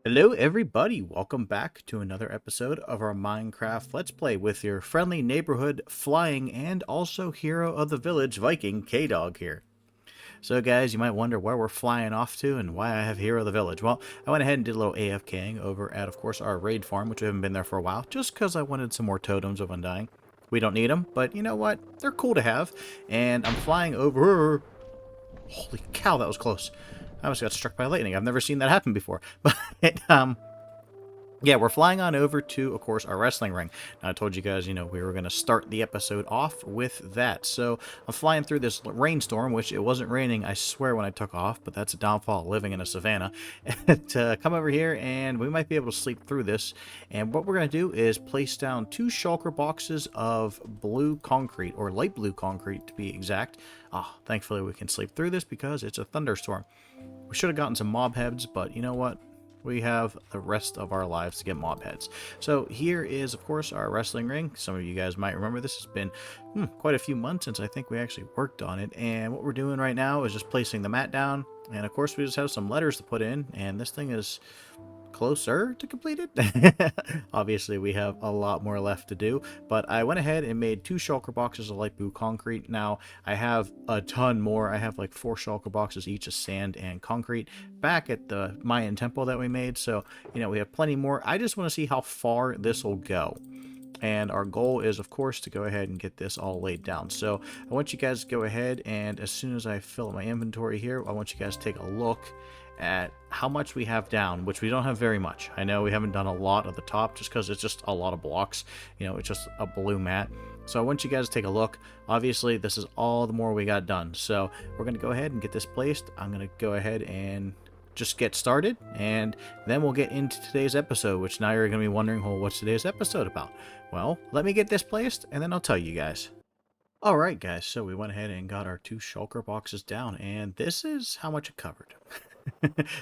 Hello everybody, welcome back to another episode of our Minecraft Let's Play with your friendly neighborhood flying and also hero of the village Viking K-Dog here. So guys, you might wonder where we're flying off to and why I have hero of the village. Well, I went ahead and did a little AFKing over at, of course, our raid farm, which we haven't been there for a while, just because I wanted some more totems of Undying. We don't need them, but you know what? They're cool to have. And I'm flying over... Holy cow, that was close. I almost got struck by lightning. I've never seen that happen before. But, yeah, we're flying on over to, of course, our wrestling ring. Now, I told you guys, we were going to start the episode off with that. So I'm flying through this rainstorm, which it wasn't raining, I swear, when I took off, but that's a downfall of living in a savannah. To come over here, and we might be able to sleep through this. And what we're going to do is place down 2 shulker boxes of blue concrete, or light blue concrete to be exact. Thankfully we can sleep through this because it's a thunderstorm. We should have gotten some mob heads, but you know what? We have the rest of our lives to get mob heads. So here is, of course, our wrestling ring. Some of you guys might remember this has been quite a few months since I think we actually worked on it. And what we're doing right now is just placing the mat down. And of course, we just have some letters to put in. And this thing is closer to completed. Obviously, we have a lot more left to do, but I went ahead and made 2 shulker boxes of light blue concrete. Now, I have a ton more. I have like 4 shulker boxes each of sand and concrete back at the Mayan temple that we made, so, we have plenty more. I just want to see how far this will go. And our goal is, of course, to go ahead and get this all laid down. So I want you guys to go ahead, and as soon as I fill up my inventory here, I want you guys to take a look at how much we have down, which we don't have very much. I know we haven't done a lot at the top just because it's just a lot of blocks. It's just a blue mat. So I want you guys to take a look. Obviously, this is all the more we got done. So we're going to go ahead and get this placed. I'm going to go ahead and just get started, and then we'll get into today's episode, which now you're going to be wondering, well, what's today's episode about? Well, let me get this placed, and then I'll tell you guys. Alright guys, so we went ahead and got our 2 shulker boxes down, and this is how much it covered.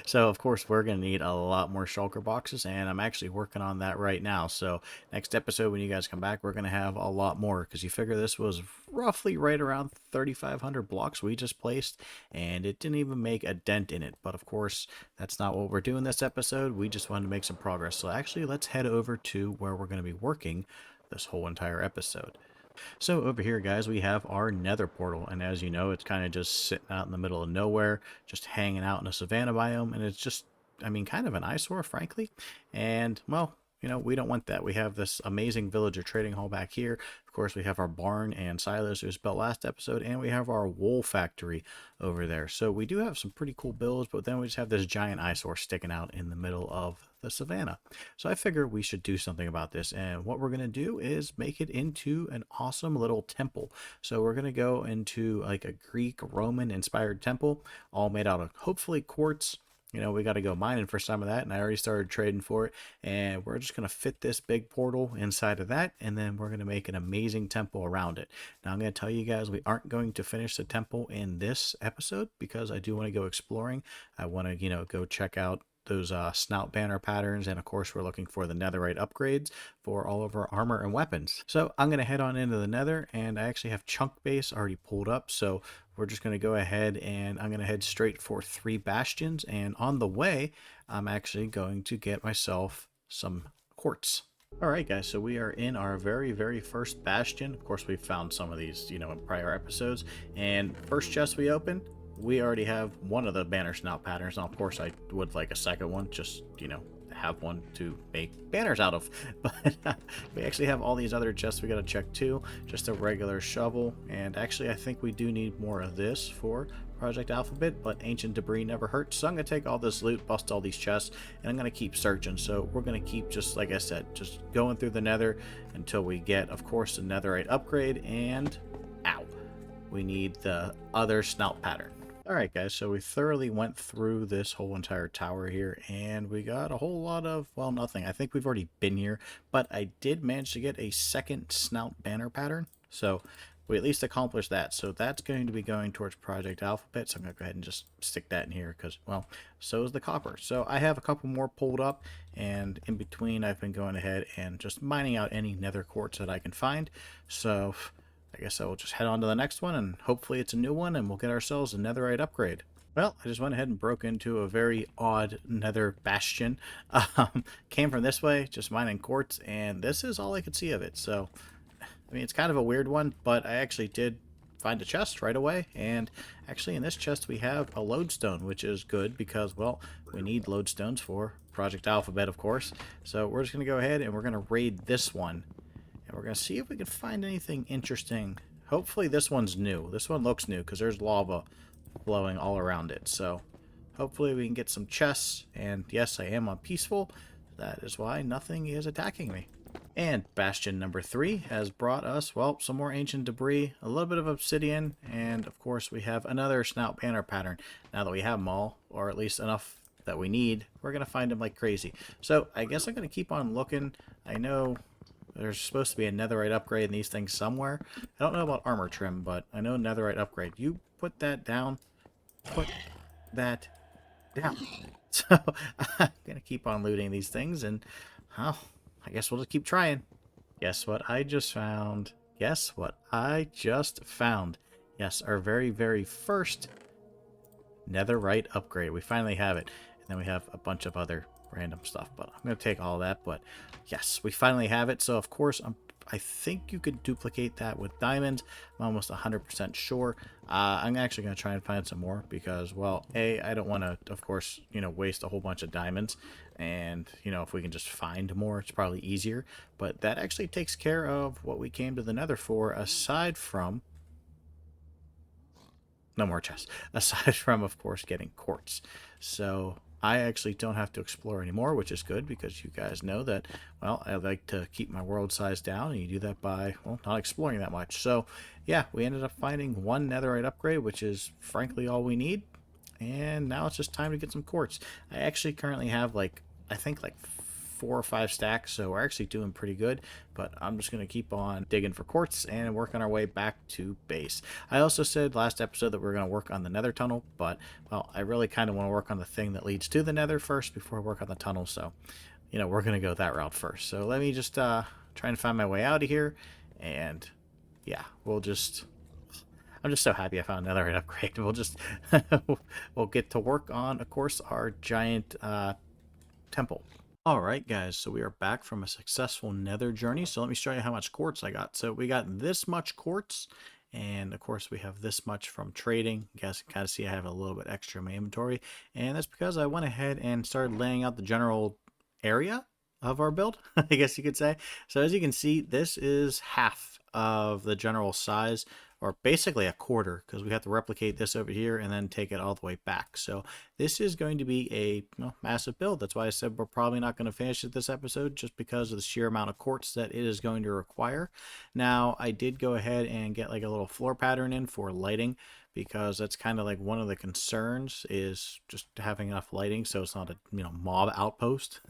So of course we're going to need a lot more shulker boxes, and I'm actually working on that right now. So next episode when you guys come back, we're going to have a lot more, because you figure this was roughly right around 3,500 blocks we just placed, and it didn't even make a dent in it. But of course that's not what we're doing this episode. We just wanted to make some progress. So actually let's head over to where we're going to be working this whole entire episode. So over here, guys, we have our nether portal, and as you know, it's kind of just sitting out in the middle of nowhere, just hanging out in a savanna biome, and it's just, I mean, kind of an eyesore, frankly. And, well, we don't want that. We have this amazing villager trading hall back here. Of course, we have our barn and silos it was built last episode, and we have our wool factory over there. So we do have some pretty cool builds, but then we just have this giant eyesore sticking out in the middle of the savannah. So I figure we should do something about this, and what we're going to do is make it into an awesome little temple. So we're going to go into like a Greek Roman inspired temple, all made out of hopefully quartz. We got to go mining for some of that, and I already started trading for it. And we're just going to fit this big portal inside of that, and then we're going to make an amazing temple around it. Now, I'm going to tell you guys we aren't going to finish the temple in this episode because I do want to go exploring. I want to, go check out those snout banner patterns, and of course we're looking for the netherite upgrades for all of our armor and weapons. So I'm going to head on into the nether, and I actually have chunk base already pulled up, so we're just going to go ahead and I'm going to head straight for 3 bastions, and on the way I'm actually going to get myself some quartz. Alright guys, so we are in our very first bastion. Of course we found some of these, in prior episodes, and first chest we open, we already have one of the banner snout patterns. Now, of course, I would like a second one, just, have one to make banners out of. But we actually have all these other chests we got to check too. Just a regular shovel. And actually, I think we do need more of this for Project Alphabet, but ancient debris never hurts. So I'm going to take all this loot, bust all these chests, and I'm going to keep searching. So we're going to keep, just like I said, just going through the nether until we get, of course, the netherite upgrade. And, ow, we need the other snout pattern. Alright guys, so we thoroughly went through this whole entire tower here, and we got a whole lot of, well, nothing. I think we've already been here, but I did manage to get a second snout banner pattern, so we at least accomplished that. So that's going to be going towards Project Alphabet, so I'm going to go ahead and just stick that in here, because, well, so is the copper. So I have a couple more pulled up, and in between I've been going ahead and just mining out any nether quartz that I can find, so I guess I will just head on to the next one, and hopefully it's a new one, and we'll get ourselves a netherite upgrade. Well, I just went ahead and broke into a very odd nether bastion. Came from this way, just mining quartz, and this is all I could see of it. So, I mean, it's kind of a weird one, but I actually did find a chest right away. And actually, in this chest, we have a lodestone, which is good because, well, we need lodestones for Project Alphabet, of course. So we're just going to go ahead and we're going to raid this one. And we're going to see if we can find anything interesting. Hopefully this one's new. This one looks new because there's lava flowing all around it. So hopefully we can get some chests. And yes, I am on peaceful. That is why nothing is attacking me. And bastion number 3 has brought us, well, some more ancient debris, a little bit of obsidian, and of course we have another snout banner pattern. Now that we have them all, or at least enough that we need, we're going to find them like crazy. So I guess I'm going to keep on looking. I know there's supposed to be a netherite upgrade in these things somewhere. I don't know about armor trim, but I know netherite upgrade. You put that down. Put that down. So I'm going to keep on looting these things, and well, I guess we'll just keep trying. Guess what I just found? Guess what I just found? Yes, our very, very first netherite upgrade. We finally have it. And then we have a bunch of other random stuff, but I'm going to take all that. But yes, we finally have it. So, of course, I think you could duplicate that with diamonds. I'm almost 100% sure. I'm actually going to try and find some more because, well, I don't want to, of course, waste a whole bunch of diamonds. And, if we can just find more, it's probably easier. But that actually takes care of what we came to the nether for, aside from no more chests, aside from, of course, getting quartz. So I actually don't have to explore anymore, which is good because you guys know that, well, I like to keep my world size down, and you do that by, well, not exploring that much. So yeah, we ended up finding one netherite upgrade, which is frankly all we need. And now it's just time to get some quartz. I actually currently have I think 4 or 5 stacks, so we're actually doing pretty good. But I'm just going to keep on digging for quartz and working our way back to base. I also said last episode that we are going to work on the nether tunnel, but, well, I really kind of want to work on the thing that leads to the nether first before I work on the tunnel, so, we're going to go that route first. So let me just try and find my way out of here, and, yeah, we'll just... I'm just so happy I found another upgrade. We'll just... we'll get to work on, of course, our giant temple. Alright guys, so we are back from a successful nether journey. So let me show you how much quartz I got. So we got this much quartz, and of course we have this much from trading. You guys can kind of see I have a little bit extra in my inventory, and that's because I went ahead and started laying out the general area of our build, I guess you could say. So as you can see, this is half of the general size, or basically a quarter, because we have to replicate this over here and then take it all the way back. So this is going to be a massive build. That's why I said we're probably not going to finish it this episode, just because of the sheer amount of quartz that it is going to require. Now, I did go ahead and get like a little floor pattern in for lighting, because that's kind of like one of the concerns, is just having enough lighting so it's not a mob outpost.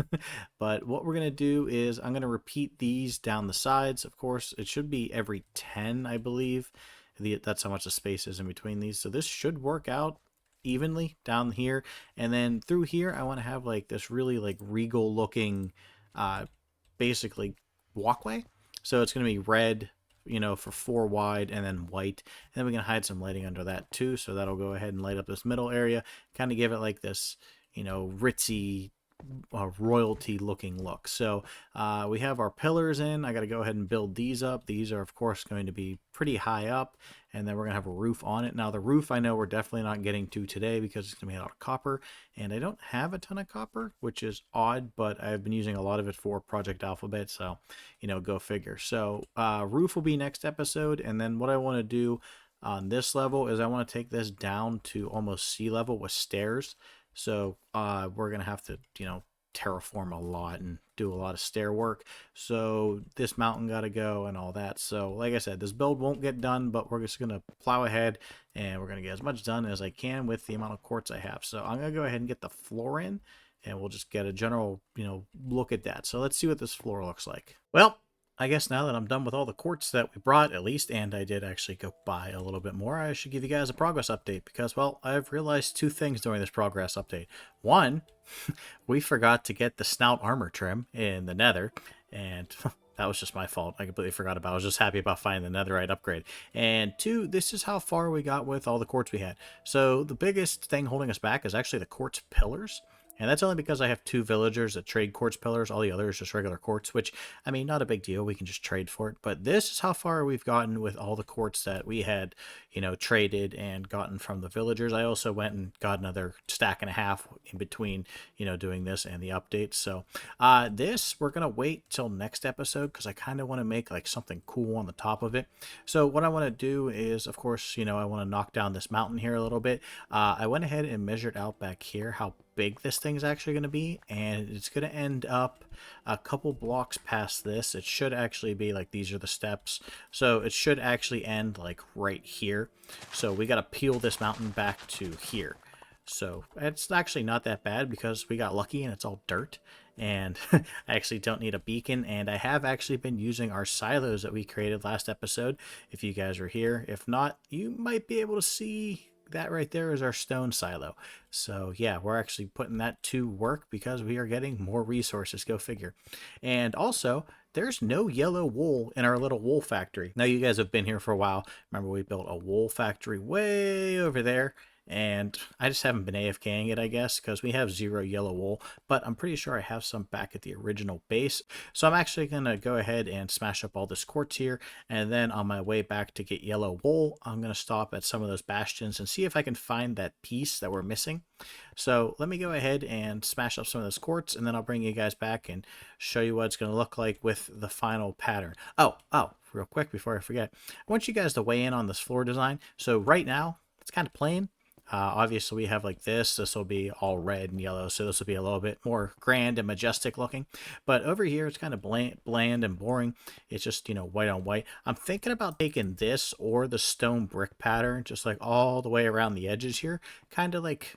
But what we're going to do is I'm going to repeat these down the sides. Of course, it should be every 10, I believe. That's how much the space is in between these. So this should work out evenly down here. And then through here, I want to have like this really like regal looking, basically walkway. So it's going to be red, for 4 wide, and then white. And then we can hide some lighting under that too. So that'll go ahead and light up this middle area, kind of give it like this, ritzy, royalty looking look. So we have our pillars in. I got to go ahead and build these up. These are of course going to be pretty high up, and then we're gonna have a roof on it. Now the roof, I know we're definitely not getting to today because it's gonna be made out of copper, and I don't have a ton of copper, which is odd, but I've been using a lot of it for Project Alphabet, so go figure. So roof will be next episode, and then what I want to do on this level is I want to take this down to almost sea level with stairs. So we're going to have to, terraform a lot and do a lot of stair work. So this mountain got to go and all that. So like I said, this build won't get done, but we're just going to plow ahead and we're going to get as much done as I can with the amount of quartz I have. So I'm going to go ahead and get the floor in, and we'll just get a general, look at that. So let's see what this floor looks like. Well, I guess now that I'm done with all the quartz that we brought, at least, and I did actually go buy a little bit more, I should give you guys a progress update, because, well, I've realized 2 things during this progress update. One, we forgot to get the snout armor trim in the nether, and That was just my fault. I completely forgot about it. I was just happy about finding the netherite upgrade. And two, this is how far we got with all the quartz we had. So the biggest thing holding us back is actually the quartz pillars. And that's only because I have 2 villagers that trade quartz pillars. All the others just regular quartz, which, I mean, not a big deal. We can just trade for it. But this is how far we've gotten with all the quartz that we had, traded and gotten from the villagers. I also went and got another stack and a half in between, doing this and the updates. So this, we're going to wait till next episode because I kind of want to make like something cool on the top of it. So what I want to do is, of course, I want to knock down this mountain here a little bit. I went ahead and measured out back here how big this thing's actually going to be, and it's going to end up a couple blocks past this. It should actually be like, these are the steps, so it should actually end like right here. So we got to peel this mountain back to here. So it's actually not that bad because we got lucky and it's all dirt, and I actually don't need a beacon. And I have actually been using our silos that we created last episode, if you guys were here. If not, you might be able to see that right there is our stone silo. So yeah, we're actually putting that to work because we are getting more resources. Go figure. And also, there's no yellow wool in our little wool factory. Now, you guys have been here for a while. Remember, we built a wool factory way over there, and I just haven't been AFKing it, I guess, because we have 0 yellow wool, but I'm pretty sure I have some back at the original base. So I'm actually going to go ahead and smash up all this quartz here, and then on my way back to get yellow wool, I'm going to stop at some of those bastions and see if I can find that piece that we're missing. So let me go ahead and smash up some of those quartz, and then I'll bring you guys back and show you what it's going to look like with the final pattern. Oh, real quick before I forget, I want you guys to weigh in on this floor design. So right now, it's kind of plain. Obviously, we have like this. This will be all red and yellow, so this will be a little bit more grand and majestic looking. But over here, it's kind of bland and boring. It's just, white on white. I'm thinking about taking this or the stone brick pattern, just like all the way around the edges here. Kind of like,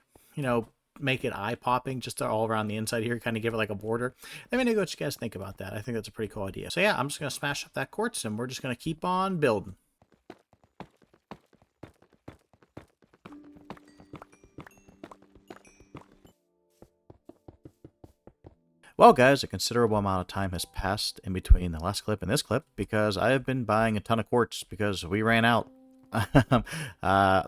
make it eye-popping just all around the inside here, kind of give it like a border. Let me know what you guys think about that. I think that's a pretty cool idea. So yeah, I'm just going to smash up that quartz, and we're just going to keep on building. Well, guys, a considerable amount of time has passed in between the last clip and this clip because I have been buying a ton of quartz because we ran out.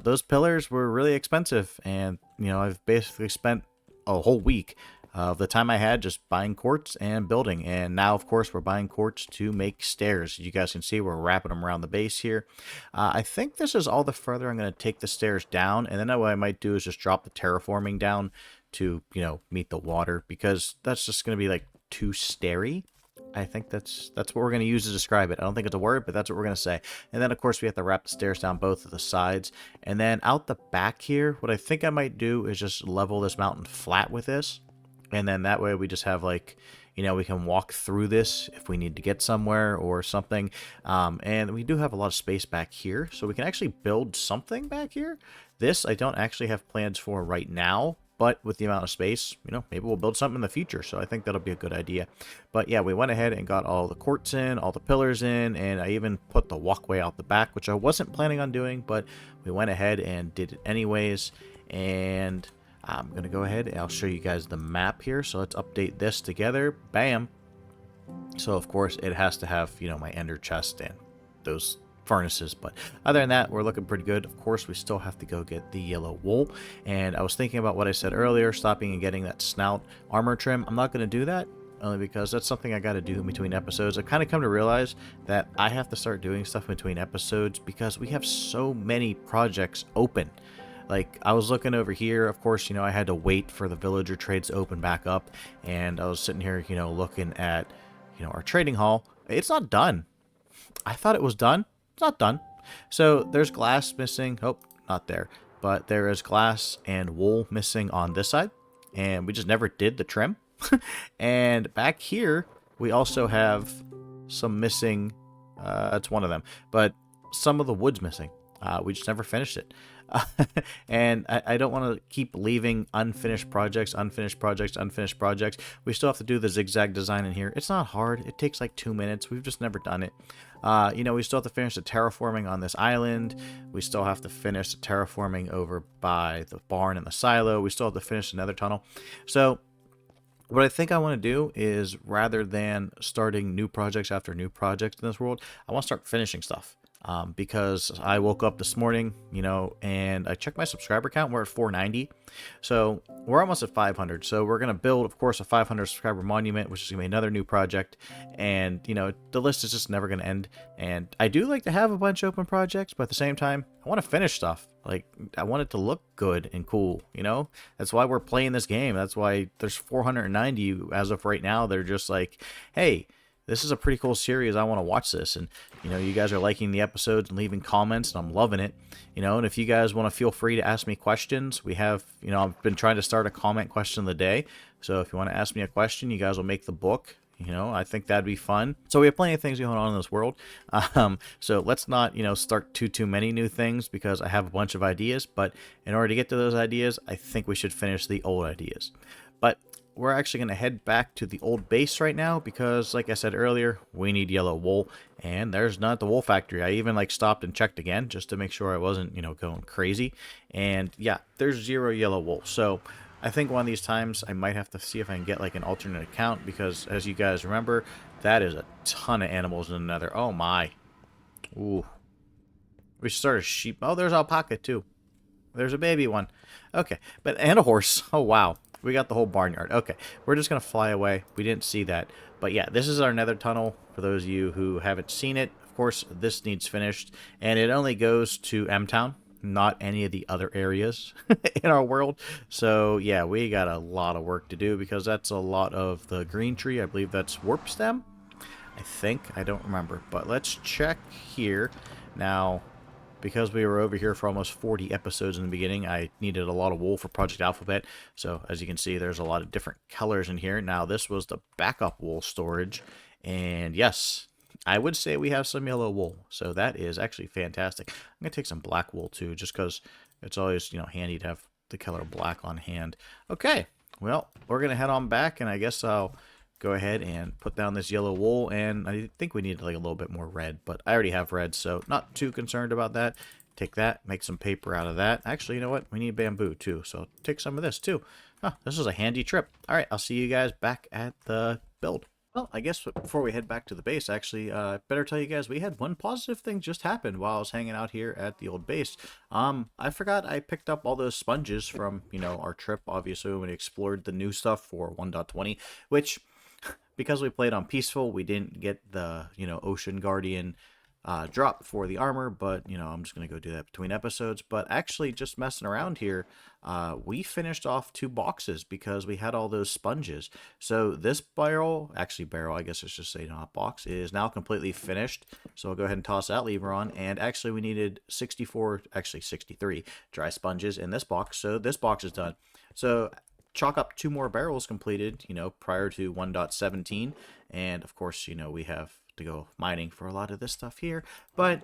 Those pillars were really expensive, and I've basically spent a whole week of the time I had just buying quartz and building. And now, of course, we're buying quartz to make stairs. You guys can see we're wrapping them around the base here. I think this is all the further I'm going to take the stairs down, and then what I might do is just drop the terraforming down to meet the water, because that's just going to be like too stairy. I think that's what we're going to use to describe it. I don't think it's a word, but that's what we're going to say. And then, of course, we have to wrap the stairs down both of the sides. And then out the back here, what I think I might do is just level this mountain flat with this. And then that way we just have like, we can walk through this if we need to get somewhere or something. And we do have a lot of space back here, so we can actually build something back here. This I don't actually have plans for right now, but with the amount of space, maybe we'll build something in the future. So I think that'll be a good idea. But yeah, we went ahead and got all the quartz in, all the pillars in, and I even put the walkway out the back, which I wasn't planning on doing, but we went ahead and did it anyways. And I'm going to go ahead and I'll show you guys the map here. So let's update this together. Bam. So of course it has to have, my ender chest and those furnaces, but other than that, we're looking pretty good. Of course, we still have to go get the yellow wool, and I was thinking about what I said earlier, stopping and getting that snout armor trim. I'm not going to do that, only because that's something I got to do in between episodes. I've kind of come to realize that I have to start doing stuff in between episodes because we have so many projects open. Like, I was looking over here, of course, I had to wait for the villager trades to open back up, and I was sitting here, looking at, our trading hall. It's not done. I thought it was done. It's not done. So there's glass missing. Oh, not there. But there is glass and wool missing on this side. And we just never did the trim. And back here, we also have some missing. That's one of them. But some of the wood's missing. We just never finished it. And I don't want to keep leaving unfinished projects. We still have to do the zigzag design in here. It's not hard. It takes like 2 minutes. We've just never done it. We still have to finish the terraforming on this island. We still have to finish the terraforming over by the barn and the silo. We still have to finish another tunnel. So What I think I want to do is rather than starting new projects after new projects in this world, I want to start finishing stuff. Because I woke up this morning, and I checked my subscriber count. We're at 490. So we're almost at 500. So we're going to build, of course, a 500 subscriber monument, which is going to be another new project. And, the list is just never going to end. And I do like to have a bunch of open projects, but at the same time, I want to finish stuff. Like, I want it to look good and cool. That's why we're playing this game. That's why there's 490 as of right now. They're just like, hey, this is a pretty cool series. I want to watch this. And, you guys are liking the episodes and leaving comments, and I'm loving it. And if you guys want to feel free to ask me questions, we have, I've been trying to start a comment question of the day. So if you want to ask me a question, you guys will make the book. I think that'd be fun. So we have plenty of things going on in this world. So let's not, start too many new things because I have a bunch of ideas. But in order to get to those ideas, I think we should finish the old ideas. But we're actually going to head back to the old base right now because, like I said earlier, we need yellow wool. And there's not the wool factory. I even stopped and checked again just to make sure I wasn't, going crazy. And yeah, there's 0 yellow wool. So I think one of these times I might have to see if I can get an alternate account because, as you guys remember, that is a ton of animals in the Nether. Oh my. Ooh. We should start a sheep. Oh, there's alpaca too. There's a baby one. Okay. And a horse. Oh wow. We got the whole barnyard. Okay. We're just going to fly away. We didn't see that. But yeah, this is our Nether tunnel. For those of you who haven't seen it, of course, this needs finished. And it only goes to M-Town, not any of the other areas in our world. So yeah, we got a lot of work to do because that's a lot of the green tree. I believe that's warp stem. I don't remember, but let's check here. Now, because we were over here for almost 40 episodes in the beginning, I needed a lot of wool for Project Alphabet. So as you can see, there's a lot of different colors in here. Now, this was the backup wool storage. And yes, I would say we have some yellow wool. So that is actually fantastic. I'm going to take some black wool too, just because it's always, handy to have the color black on hand. Okay, well, we're going to head on back, and I guess I'll go ahead and put down this yellow wool, and I think we need a little bit more red, but I already have red, so not too concerned about that. Take that, make some paper out of that. Actually, you know what? We need bamboo too, so take some of this too. Huh, this is a handy trip. All right, I'll see you guys back at the build. Well, I guess before we head back to the base, actually, better tell you guys we had one positive thing just happen while I was hanging out here at the old base. I forgot I picked up all those sponges from, our trip, obviously, when we explored the new stuff for 1.20, which, because we played on peaceful, we didn't get the, Ocean Guardian drop for the armor, but, I'm just going to go do that between episodes. But actually, just messing around here, we finished off 2 boxes because we had all those sponges. So this barrel, I guess it's just saying not box, is now completely finished. So I'll go ahead and toss that lever on. And actually, we needed 63 dry sponges in this box. So this box is done. So chalk up 2 more barrels completed, prior to 1.17. And of course, we have to go mining for a lot of this stuff here. But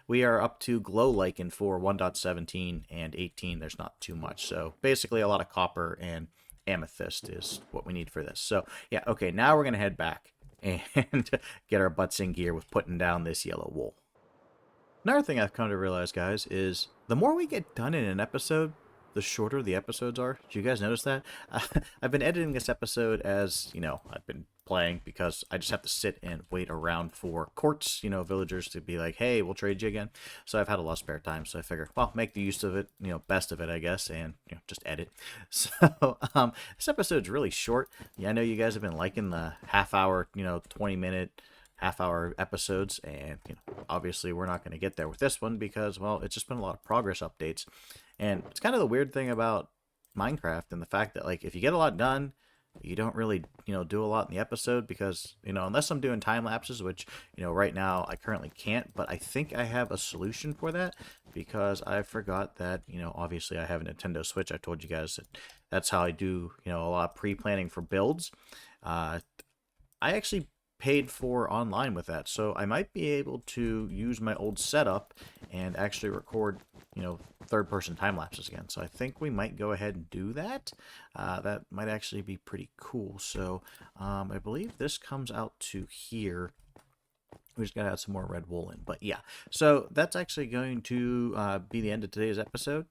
we are up to glow lichen for 1.17 and 18. There's not too much. So basically a lot of copper and amethyst is what we need for this. So yeah, okay, now we're going to head back and get our butts in gear with putting down this yellow wool. Another thing I've come to realize, guys, is the more we get done in an episode, the shorter the episodes are. Did you guys notice that? I've been editing this episode as, I've been playing because I just have to sit and wait around for courts, villagers to be like, hey, we'll trade you again. So I've had a lot of spare time. So I figure, well, make the use of it, best of it, I guess, and, just edit. So this episode's really short. Yeah, I know you guys have been liking the half hour, 20-minute, half-hour episodes, and obviously we're not going to get there with this one because, well, it's just been a lot of progress updates. And it's kind of the weird thing about Minecraft and the fact that, if you get a lot done, you don't really, do a lot in the episode because, unless I'm doing time lapses, which, right now I currently can't, but I think I have a solution for that because I forgot that, obviously I have a Nintendo Switch. I told you guys that that's how I do, a lot of pre-planning for builds. I actually paid for online with that, so I might be able to use my old setup and actually record third-person time lapses again. So I think we might go ahead and do that. That might actually be pretty cool. So I believe this comes out to here. We just gotta add some more red wool in, but yeah. So that's actually going to be the end of today's episode.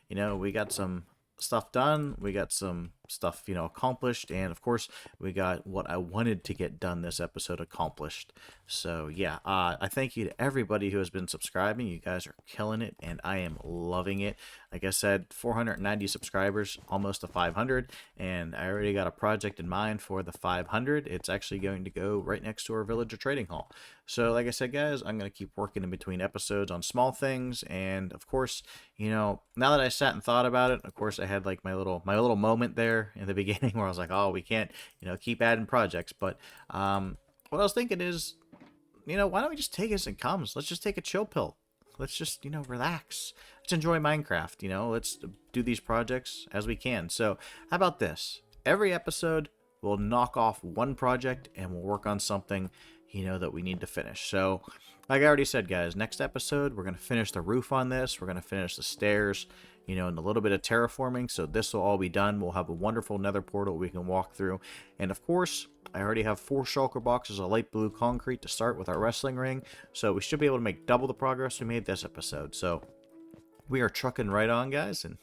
We got some stuff done. We got some stuff, accomplished. And of course, we got what I wanted to get done this episode accomplished. So yeah, I thank you to everybody who has been subscribing. You guys are killing it, and I am loving it. Like I said, 490 subscribers, almost to 500, and I already got a project in mind for the 500. It's actually going to go right next to our villager trading hall. So like I said, guys, I'm going to keep working in between episodes on small things, and of course, now that I sat and thought about it, of course, I had like my little moment there in the beginning where I was like, oh, we can't, keep adding projects. But what I was thinking is, why don't we just take it as it comes? Let's just take a chill pill. Let's just, relax. Let's enjoy Minecraft. Let's do these projects as we can. So how about this? Every episode, we'll knock off one project and we'll work on something, that we need to finish. So like I already said, guys, next episode, we're going to finish the roof on this. We're going to finish the stairs, and a little bit of terraforming. So this will all be done. We'll have a wonderful nether portal we can walk through. And of course, I already have 4 shulker boxes of light blue concrete to start with our wrestling ring. So we should be able to make double the progress we made this episode. So we are trucking right on, guys. And,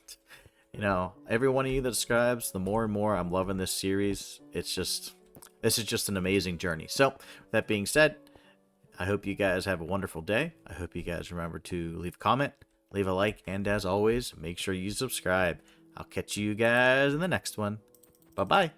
every one of you that subscribes, the more and more I'm loving this series. This is just an amazing journey. So that being said, I hope you guys have a wonderful day. I hope you guys remember to leave a comment, leave a like, and as always, make sure you subscribe. I'll catch you guys in the next one. Bye-bye.